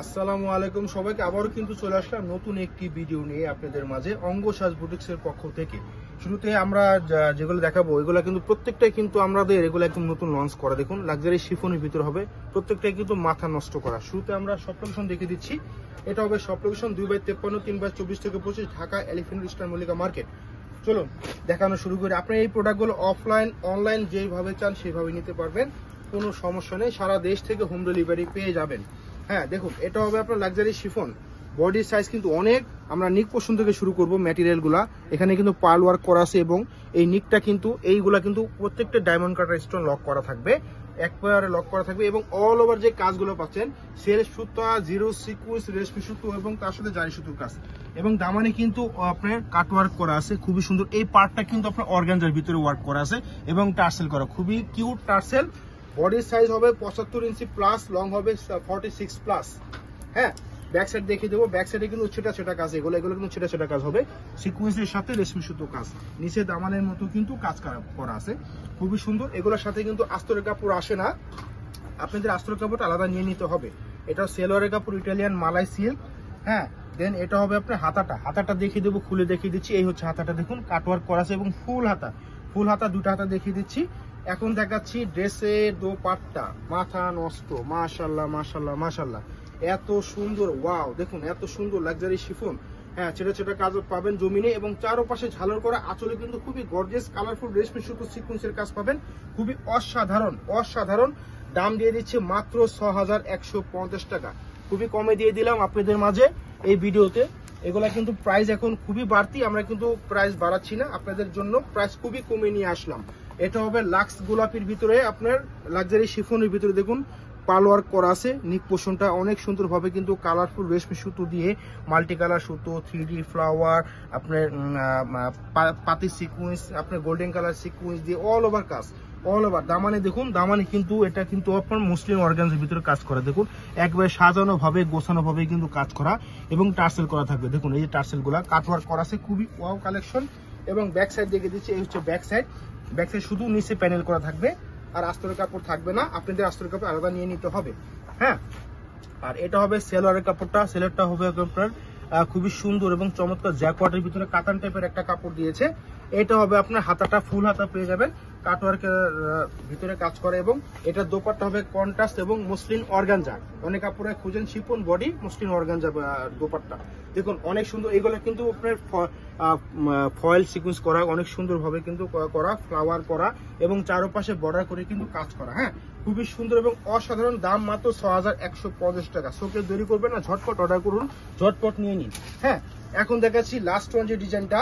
আসসালামু আলাইকুম সবাইকে আবারও কিন্তু চলে আসলাম নতুন একটি ভিডিও নিয়ে আপনাদের মাঝে অঙ্গসাজ বুটিক্সের পক্ষ থেকে। শুরুতে আমরা যেগুলো দেখাবো এগুলো কিন্তু প্রত্যেকটাই কিন্তু আমাদের এগুলো একদম নতুন লঞ্চ করা। দেখুন লাক্সারি শিফনের ভিতর হবে, প্রত্যেকটাই কিন্তু মাথা নষ্ট করা। শুরুতে আমরা সব লোকেশন দেখে দিচ্ছি। এটা হবে সব লোকেশন 2/53, 3/24 থেকে 25, Dhaka elephant star Mallika market. চলুন দেখানো শুরু করি। আপনি এই প্রোডাক্টগুলো অফলাইন অনলাইন যেভাবে চান সেভাবে নিতে পারবেন, কোনো সমস্যা নেই। সারা দেশ থেকে হোম ডেলিভারি পেয়ে যাবেন। হ্যাঁ দেখুন, এটা হবে আপনার লাক্সারি শিফন। বডির সাইজ কিন্তু অনেক। আমরা নিক পোর্শন থেকে শুরু করব। ম্যাটেরিয়ালগুলা এখানে কিন্তু পার্ল ওয়ার্ক করা আছে এবং এই নিকটা কিন্তু এইগুলা কিন্তু প্রত্যেকটা ডায়মন্ড কাটার স্টোন লক করা থাকবে, একবারে লক করা থাকবে। এবং অল ওভার যে কাজগুলো পাচ্ছেন সেলফ সুতা, জিরো সিকুয়েন্স, রেশমি সুতো এবং তার সাথে জারি সুতোর কাজ এবং দামানে কিন্তু আপনার কাট ওয়ার্ক করা আছে খুবই সুন্দর। এই পার্টটা কিন্তু আপনার অর্গানজার ভিতরে ওয়ার্ক করা আছে এবং টার্সেল করা, খুবই কিউট টার্সেল। বডির সাইজ হবে 75 ইঞ্চি প্লাস, লং হবে 46 প্লাস। হ্যাঁ, ব্যাক সাইড দেখিয়ে দেবো। ব্যাক সাইডে কিন্তু ছোটা ছোটা কাজ, এগুলো কিন্তু ছোটা ছোটা কাজ হবে, সিকুয়েন্সের সাথে রেশমি সুতো কাজ, নিচে দামানের মতো কিন্তু কাজ করা আছে, খুবই সুন্দর। এগুলোর সাথে কিন্তু আস্তরের কাপড় আসে না, আপনাদের আস্তরের কাপড়টা আলাদা নিয়ে নিতে হবে। এটা সেলোয়ারের কাপড়, ইটালিয়ান মালাই সিল্ক। হ্যাঁ, দেন এটা হবে আপনার হাতাটা দেখিয়ে দেবো, খুলে দেখিয়ে দিচ্ছি। এই হচ্ছে হাতাটা, দেখুন কাটওয়ার্ক করা আছে এবং ফুল হাতা দুটো হাতা দেখিয়ে দিচ্ছি। এখন দেখাচ্ছি ড্রেসের দোপাট্টা, মাথা নষ্ট, মাশাআল্লাহ মাশাআল্লাহ মাশাআল্লাহ, এত সুন্দর। ওয়াও, দেখুন এত সুন্দর লাক্সারি শিফন। হ্যাঁ, ছোট ছোট কাজ পাবেন জমিনে এবং চারপাশে ঝালর করা আঁচলে কিন্তু খুবই গর্জিয়াস কালারফুল রেশমি সুতো সিকোয়েন্সের কাজ পাবেন, খুবই অসাধারণ। দাম দিয়ে দিচ্ছে মাত্র 6150 টাকা, খুবই কমে দিয়ে দিলাম আপনাদের মাঝে এই ভিডিওতে। এগুলা কিন্তু প্রাইস এখন খুবই বাড়তি, আমরা কিন্তু প্রাইস বাড়াচ্ছি না, আপনাদের জন্য প্রাইস খুবই কমে নিয়ে আসলাম। এটা হবে লাক্স গোলাপির ভিতরে, আপনার লাক্সারি শিফনের ভিতরে দেখুন পার্ল ওয়ার্ক করা আছে। নিক পোর্শনটা অনেক সুন্দরভাবে কিন্তু কালারফুল রেশমি সুতো দিয়ে, মাল্টি কালার সুতো, 3D ফ্লাওয়ার, আপনার পাতি সিকুয়েন্স, আপনার গোল্ডেন কালার সিকুয়েন্স দিয়ে অল ওভার কাজ, অল ওভার। দামানে দেখুন, দামানে কিন্তু এটা কিন্তু আপনার মুসলিম অর্গানজের ভিতরে কাজ করা, দেখুন একবারে সাজানো ভাবে গোছানো ভাবে কিন্তু কাজ করা এবং টার্সেল করা থাকবে। দেখুন এই যে টার্সেল গুলা কাটওয়ার্ক করা আছে, খুবই ওয়াও কালেকশন। এবং ব্যাক সাইড দেখে দিচ্ছি, এই হচ্ছে ব্যাক সাইড শুধু নিচে প্যানেল করা থাকবে আর আস্তরের কাপড় থাকবে না, আপনাদের আস্তরের কাপড় আলাদা নিয়ে নিতে হবে। হ্যাঁ, আর এটা হবে সেলোয়ারের কাপড়টা, সেলোয়ারটা হবে আপনার খুবই সুন্দর এবং চমৎকার জ্যাকওয়ার্টের ভিতরে কাতান টাইপের একটা কাপড় দিয়েছে। এটা হবে আপনার হাতাটা, ফুল হাতা পেয়ে যাবেন, কাটওয়ার্কের ভিতরে কাজ করে এবং এটা দোপাট্টা হবে কন্ট্রাস্ট এবং মসলিন অর্গানজা। অনেক কাপড়ে খুঁজেন Shipon body, muslin organza dupatta, দেখুন অনেক সুন্দর। এগুলো কিন্তু আপনার ফয়েল সিকুয়েন্স করা, অনেক সুন্দর ভাবে কিন্তু করা, ফ্লাওয়ার করা এবং চারপাশে বর্ডার করে কিন্তু কাজ করা। হ্যাঁ, খুবই সুন্দর এবং অসাধারণ। দাম মাত্র 6150 টাকা। শোকে দেরি করবেন না, ঝটপট অর্ডার করুন, ঝটপট নিয়ে নিন। হ্যাঁ, এখন দেখাচ্ছি লাস্ট ওয়ান যে ডিজাইনটা,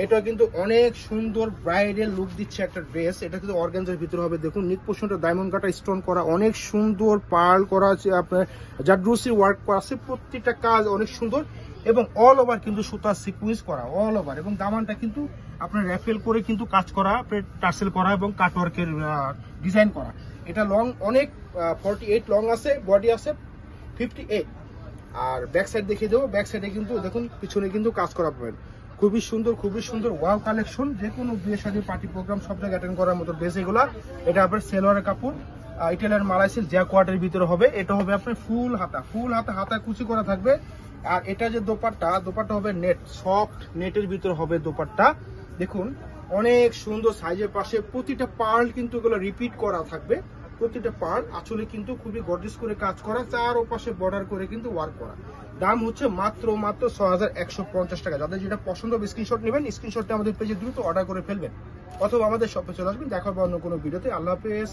এটা কিন্তু অনেক সুন্দর ব্রাইডাল লুক দিচ্ছে একটা ড্রেস। এটা কিন্তু অর্গানজার ভিতরে হবে, দেখুন নিক পোর্শনটা ডায়মন্ড কাটা স্টোন করা, অনেক সুন্দর পার্ল করা আছে, আপনার জারদৌসি ওয়ার্ক করা আছে, প্রত্যেকটা কাজ অনেক সুন্দর এবং অল ওভার কিন্তু সুতা সিকুয়েন্স করা অল ওভার। এবং দামানটা কিন্তু আপনার র্যাফেল করে কিন্তু কাজ করা, আপনার টার্সেল করা এবং কাটওয়ার্কের ডিজাইন করা। এটা লং অনেক 48 লং আছে, বডি আছে 58। আর ব্যাক সাইড দেখিয়ে দেবো, ব্যাক সাইডে কিন্তু দেখুন পিছনে কিন্তু কাজ করা পাবেন, খুবই সুন্দর ওয়াও কালেকশন। যে কোনো বিয়ে শাদী পার্টি প্রোগ্রাম সব জায়গায় অ্যাটেন্ড করার মতো ড্রেস এগুলা। এটা আপনার সেলোয়ারের কাপড়, ইটালিয়ান মালাই সিল্ক জ্যাকওয়ার্টের ভিতরে হবে। এটা হবে আপনার ফুল হাতা কুচি করা থাকবে। আর এটা যে দোপাট্টা হবে নেট, সফট নেটের ভিতরে হবে দোপাট্টা। দেখুন অনেক সুন্দর সাইজের পাশে প্রতিটা পার্ল কিন্তু এগুলো রিপিট করা থাকবে, প্রতিটা পার্ল আঁচলে কিন্তু খুবই গর্জিয়াস করে কাজ করা, চার ও পাশে বর্ডার করে কিন্তু ওয়ার্ক করা। দাম হচ্ছে মাত্র 6150 টাকা। যাদের যেটা পছন্দ হবে স্ক্রিনশট নেবেন, স্ক্রিনশটটা আমাদের পেজে দ্রুত অর্ডার করে ফেলবেন অথবা আমাদের শপে চলে আসবেন। দেখা হবে অন্য কোনো ভিডিওতে। আল্লাহ হাফেজ।